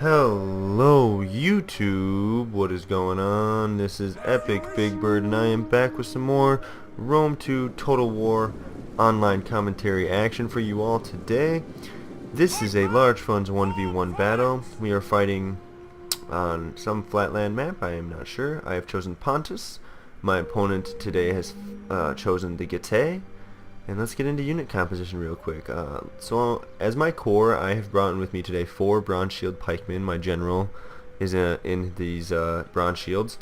Hello YouTube, what is going on? This is Epic Big Bird and I am back with some more Rome 2 Total War online commentary action for you all today. This is a large funds 1v1 battle. We are fighting on some flatland map, I am not sure. I have chosen Pontus. My opponent today has chosen the Gatae. And let's get into unit composition real quick. So as my core, I have brought in with me today 4 bronze shield pikemen. My general is in these bronze shields.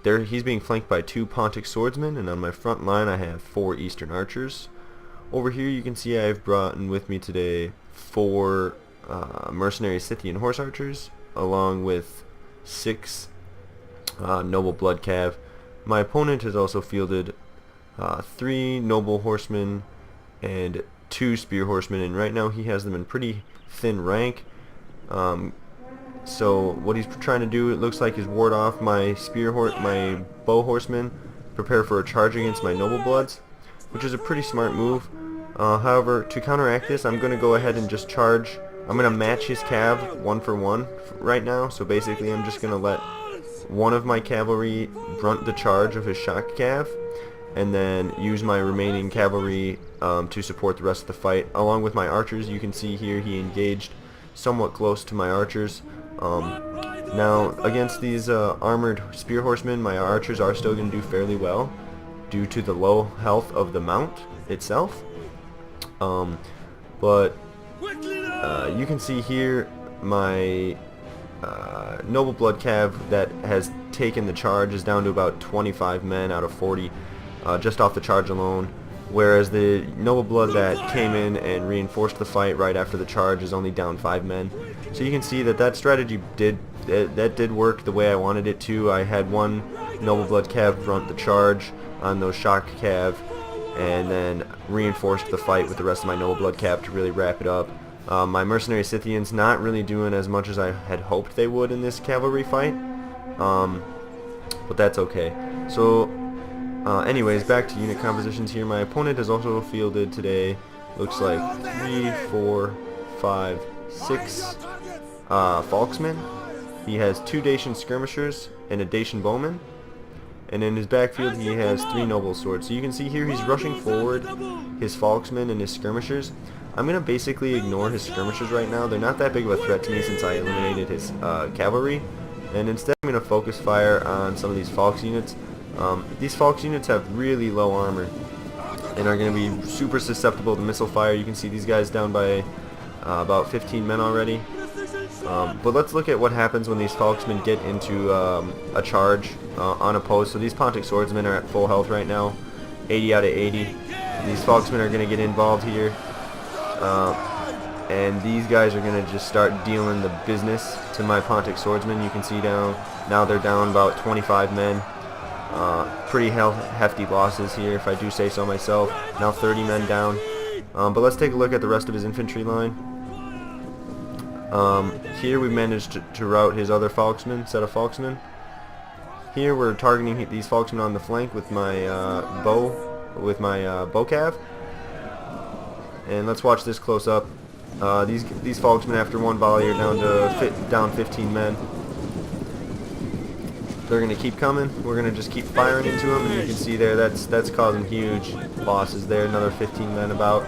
He's being flanked by 2 Pontic swordsmen, and on my front line I have 4 eastern archers. Over here you can see I have brought in with me today 4 mercenary Scythian horse archers, along with 6 noble blood cav. My opponent has also fielded 3 noble horsemen and 2 spear horsemen, and right now he has them in pretty thin rank. So what he's trying to do, it looks like, is ward off my my bow horsemen, prepare for a charge against my noble bloods, which is a pretty smart move. However, to counteract this, I'm going to go ahead and just charge. I'm going to match his cav 1 for 1 right now. So basically I'm just going to let one of my cavalry brunt the charge of his shock cav, and then use my remaining cavalry to support the rest of the fight. Along with my archers, you can see here he engaged somewhat close to my archers. Now against these armored spear horsemen, my archers are still going to do fairly well due to the low health of the mount itself. But you can see here my noble blood cav that has taken the charge is down to about 25 men out of 40. Just off the charge alone, whereas the noble blood that came in and reinforced the fight right after the charge is only down 5 men. So you can see that strategy did work the way I wanted it to. I had 1 noble blood cav brunt the charge on those shock cav, and then reinforced the fight with the rest of my noble blood cav to really wrap it up. My mercenary Scythians not really doing as much as I had hoped they would in this cavalry fight, but that's okay. So anyways, back to unit compositions here. My opponent has also fielded today, looks like 3, 4, 5, 6 Falksmen. He has 2 Dacian skirmishers and a Dacian bowman. And in his backfield he has 3 noble swords. So you can see here he's rushing forward his Falksmen and his skirmishers. I'm going to basically ignore his skirmishers right now. They're not that big of a threat to me since I eliminated his cavalry. And instead I'm going to focus fire on some of these Falks units. These Falks units have really low armor and are going to be super susceptible to missile fire. You can see these guys down by about 15 men already. But let's look at what happens when these Falksmen get into a charge unopposed. So these Pontic swordsmen are at full health right now, 80 out of 80. These Falksmen are going to get involved here, and these guys are going to just start dealing the business to my Pontic swordsmen. You can see now they're down about 25 men. Pretty hefty losses here, if I do say so myself. Now 30 men down. But let's take a look at the rest of his infantry line. Here we managed to rout his other set of Falksmen. Here we're targeting these Falksmen on the flank with my bow cav. And let's watch this close up. These Falksmen, after 1 volley, are down 15 men. They're going to keep coming. We're going to just keep firing into them, and you can see there that's causing huge losses there. Another 15 men about.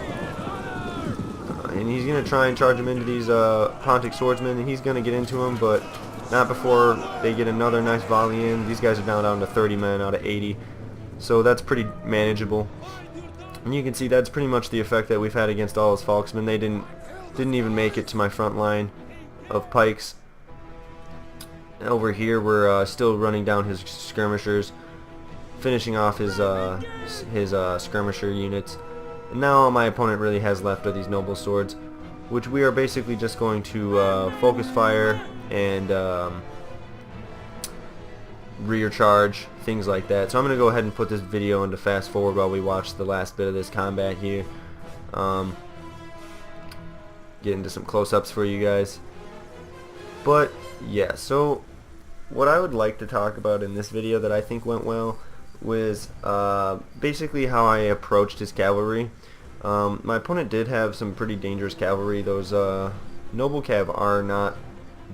And he's going to try and charge them into these Pontic swordsmen, and he's going to get into them, but not before they get another nice volley in. These guys are down to 30 men out of 80, so that's pretty manageable. And you can see that's pretty much the effect that we've had against all his Falksmen. They didn't even make it to my front line of pikes. Over here we're still running down his skirmishers, finishing off his skirmisher units. And now all my opponent really has left are these noble swords, which we are basically just going to focus fire and rear charge, things like that. So I'm going to go ahead and put this video into fast forward while we watch the last bit of this combat here. Get into some close-ups for you guys. But yeah, so what I would like to talk about in this video that I think went well was basically how I approached his cavalry. My opponent did have some pretty dangerous cavalry. Those noble cav are not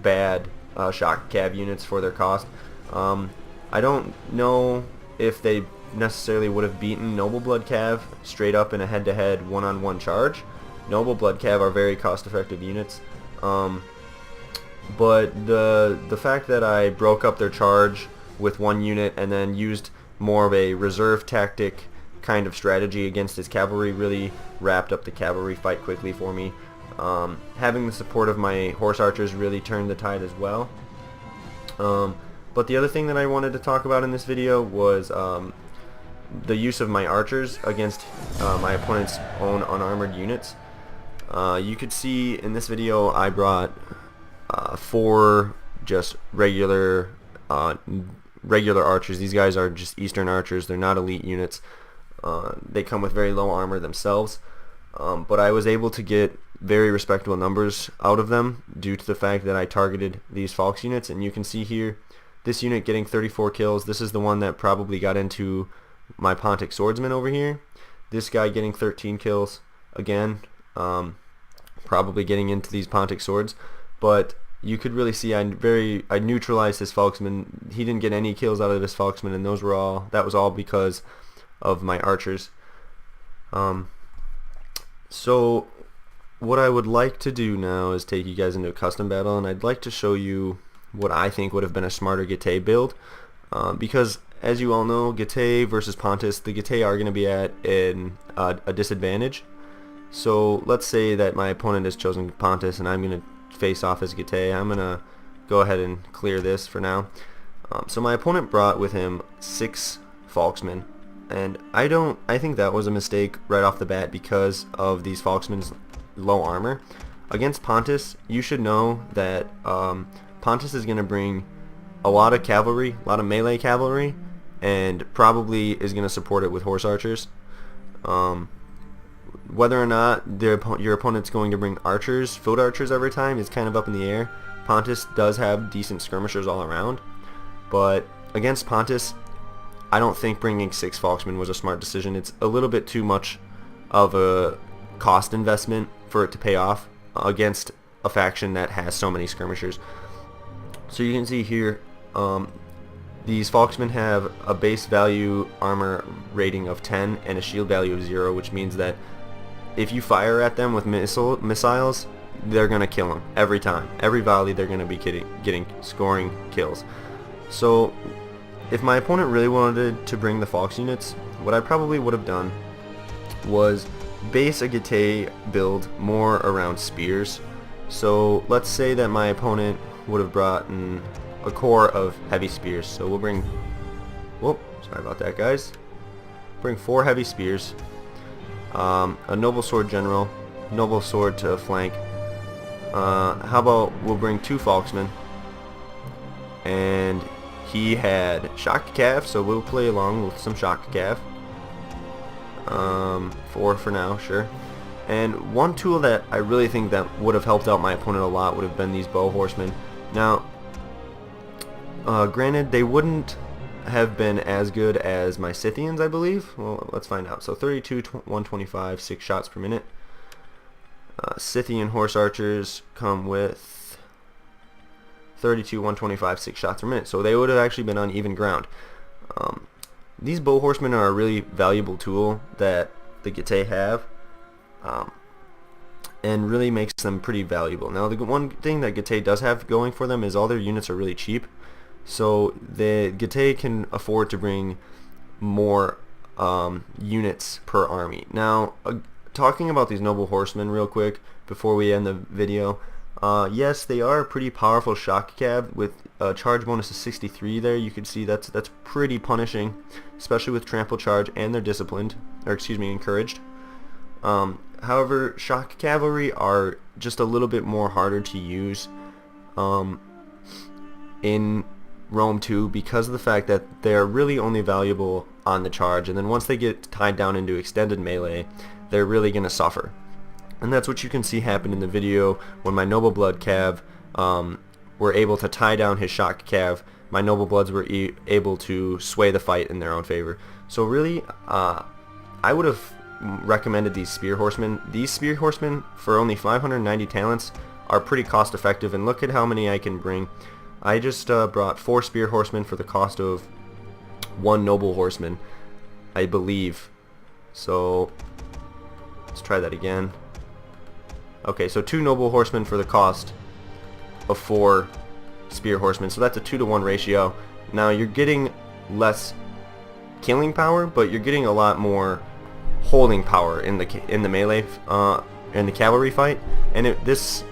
bad shock cav units for their cost. I don't know if they necessarily would have beaten Noble Blood Cav straight up in a head-to-head one-on-one charge. Noble Blood Cav are very cost-effective units, but the fact that I broke up their charge with one unit and then used more of a reserve tactic kind of strategy against his cavalry really wrapped up the cavalry fight quickly for me. Having the support of my horse archers really turned the tide as well. But the other thing that I wanted to talk about in this video was the use of my archers against my opponent's own unarmored units. You could see in this video I brought 4 just regular archers. These guys are just Eastern archers. They're not elite units. They come with very low armor themselves, but I was able to get very respectable numbers out of them due to the fact that I targeted these Falx units. And you can see here this unit getting 34 kills. This is the one that probably got into my Pontic swordsman over here. This guy getting 13 kills again, probably getting into these Pontic swords. But you could really see I neutralized his Falxman. He didn't get any kills out of his Falxman, and that was all because of my archers. So what I would like to do now is take you guys into a custom battle, and I'd like to show you what I think would have been a smarter Gatae build, because as you all know, Gatae versus Pontus, the Gatae are going to be at a disadvantage. So let's say that my opponent has chosen Pontus and I'm going to face off as Gatae. I'm going to go ahead and clear this for now. So my opponent brought with him 6 Falxmen, and I think that was a mistake right off the bat because of these Falxmen's low armor. Against Pontus, you should know that Pontus is going to bring a lot of cavalry, a lot of melee cavalry, and probably is going to support it with horse archers. Whether or not your opponent's going to bring archers, foot archers every time is kind of up in the air. Pontus does have decent skirmishers all around, but against Pontus, I don't think bringing 6 Falxmen was a smart decision. It's a little bit too much of a cost investment for it to pay off against a faction that has so many skirmishers. So you can see here, these Falxmen have a base value armor rating of 10 and a shield value of 0, which means that if you fire at them with missiles, they're going to kill them every time. Every volley they're going to be scoring kills. So if my opponent really wanted to bring the Falx units, what I probably would have done was base a Gatae build more around spears. So let's say that my opponent would have brought in a core of heavy spears. So we'll bring, whoop, sorry about that guys, bring 4 heavy spears, a noble sword general, noble sword to flank. How about we'll bring 2 Falxmen, and he had shock cav, so we'll play along with some shock cav. 4 for now, sure. And one tool that I really think that would have helped out my opponent a lot would have been these bow horsemen. Now, granted, they wouldn't have been as good as my Scythians, I believe. Well, let's find out. So 32, 125, 6 shots per minute. Scythian horse archers come with 32, 125, 6 shots per minute. So they would have actually been on even ground. These bow horsemen are a really valuable tool that the Gatae have, and really makes them pretty valuable. Now, the one thing that Gatae does have going for them is all their units are really cheap, so the Gatae can afford to bring more units per army. Now, talking about these noble horsemen real quick before we end the video, yes, they are a pretty powerful shock cav with a charge bonus of 63 there. You can see that's pretty punishing, especially with trample charge, and they're disciplined, or excuse me, encouraged. However, shock cavalry are just a little bit more harder to use in Rome 2 because of the fact that they're really only valuable on the charge, and then once they get tied down into extended melee, they're really going to suffer. And that's what you can see happen in the video when my Noble Blood Cav were able to tie down his shock cav. My Noble Bloods were able to sway the fight in their own favor. So really, I would have recommended these Spear Horsemen. These Spear Horsemen, for only 590 talents, are pretty cost effective, and look at how many I can bring. I just brought 4 spear horsemen for the cost of 1 noble horseman, I believe. So let's try that again. Okay, so 2 noble horsemen for the cost of 4 spear horsemen, so that's a 2-to-1 ratio. Now you're getting less killing power, but you're getting a lot more holding power in the melee in the cavalry fight, and this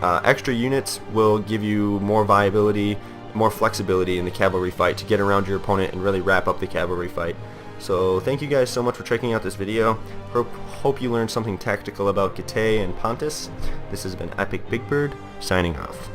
extra units will give you more viability, more flexibility in the cavalry fight to get around your opponent and really wrap up the cavalry fight. So thank you guys so much for checking out this video. Hope you learned something tactical about Gatae and Pontus. This has been Epic Big Bird signing off.